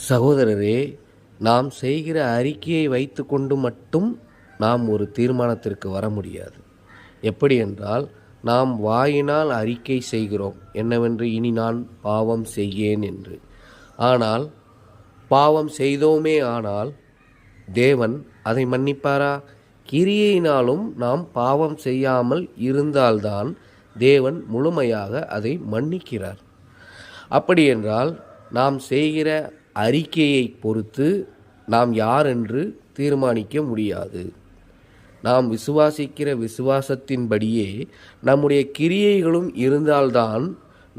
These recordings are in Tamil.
சகோதரரே, நாம் செய்கிற அறிக்கையை வைத்துக்கொண்டு மட்டும் நாம் ஒரு தீர்மானத்திற்கு வர முடியாது. எப்படி என்றால், நாம் வாயினால் அறிக்கை செய்கிறோம் என்னவென்று, இனி நான் பாவம் செய்யேன் என்று. ஆனால் பாவம் செய்தோமே ஆனால் தேவன் அதை மன்னிப்பாரா? கிரியையினாலும் நாம் பாவம் செய்யாமல் இருந்தால்தான் தேவன் முழுமையாக அதை மன்னிக்கிறார். அப்படியென்றால் நாம் செய்கிற அறிக்கையை பொறுத்து நாம் யார் என்று தீர்மானிக்க முடியாது. நாம் விசுவாசிக்கிற விசுவாசத்தின்படியே நம்முடைய கிரியைகளும் இருந்தால்தான்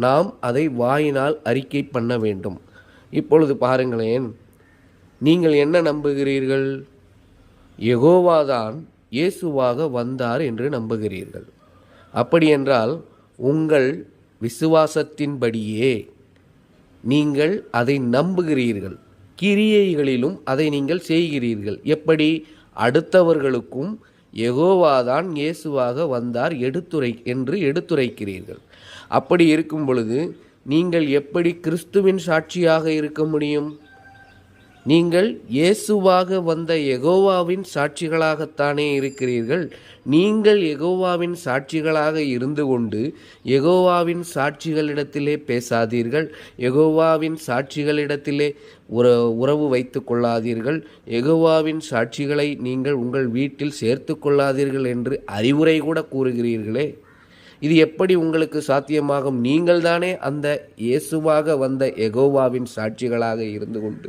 நாம் அதை வாயினால் அறிக்கை பண்ண வேண்டும். இப்பொழுது பாருங்களேன், நீங்கள் என்ன நம்புகிறீர்கள்? யெகோவாதான் இயேசுவாக வந்தார் என்று நம்புகிறீர்கள். அப்படியென்றால் உங்கள் விசுவாசத்தின்படியே நீங்கள் அதை நம்புகிறீர்கள், கிரியைகளிலும் அதை நீங்கள் செய்கிறீர்கள். எப்படி? அடுத்தவர்களுக்கும் யெகோவாதான் இயேசுவாக வந்தார் என்று எடுத்துரைக்கிறீர்கள். அப்படி இருக்கும் பொழுது நீங்கள் எப்படி கிறிஸ்துவின் சாட்சியாக இருக்க முடியும்? நீங்கள் இயேசுவாக வந்த யெகோவாவின் சாட்சிகளாகத்தானே இருக்கிறீர்கள். நீங்கள் யெகோவாவின் சாட்சிகளாக இருந்து கொண்டு யெகோவாவின் சாட்சிகளிடத்திலே பேசாதீர்கள், யெகோவாவின் சாட்சிகளிடத்திலே உறவு வைத்து கொள்ளாதீர்கள், யெகோவாவின் சாட்சிகளை நீங்கள் உங்கள் வீட்டில் சேர்த்து கொள்ளாதீர்கள் என்று அறிவுரை கூட கூறுகிறீர்களே. இது எப்படி உங்களுக்கு சாத்தியமாகும்? நீங்கள் தானே அந்த இயேசுவாக வந்த யெகோவாவின் சாட்சிகளாக இருந்து கொண்டு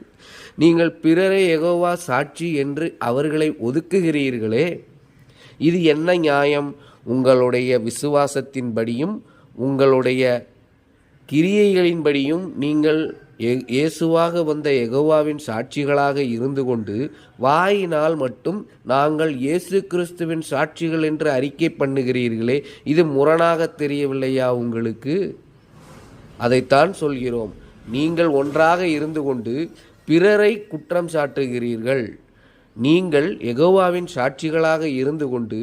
நீங்கள் பிறரை யெகோவா சாட்சி என்று அவர்களை ஒதுக்குகிறீர்களே. இது என்ன நியாயம்? உங்களுடைய விசுவாசத்தின்படியும் உங்களுடைய கிரியைகளின்படியும் நீங்கள் இயேசுவாக வந்த யெகோவாவின் சாட்சிகளாக இருந்து கொண்டு வாயினால் மட்டும் நாங்கள் இயேசு கிறிஸ்துவின் சாட்சிகள் என்று அறிக்கை பண்ணுகிறீர்களே, இது முரணாக தெரியவில்லையா உங்களுக்கு? அதைத்தான் சொல்கிறோம். நீங்கள் ஒன்றாக இருந்து கொண்டு பிறரை குற்றம் சாட்டுகிறீர்கள். நீங்கள் யெகோவாவின் சாட்சிகளாக இருந்து கொண்டு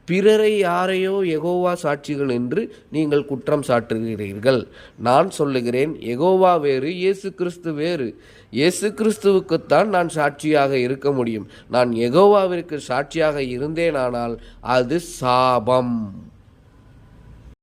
பிறரை யாரையோ யெகோவா சாட்சிகள் என்று நீங்கள் குற்றம் சாட்டுகிறீர்கள். நான் சொல்லுகிறேன், யெகோவா வேறு, இயேசு கிறிஸ்து வேறு. இயேசு கிறிஸ்துவுக்குத்தான் நான் சாட்சியாக இருக்க முடியும். நான் யெகோவாவிற்கு சாட்சியாக இருந்தேனானால் அது சாபம்.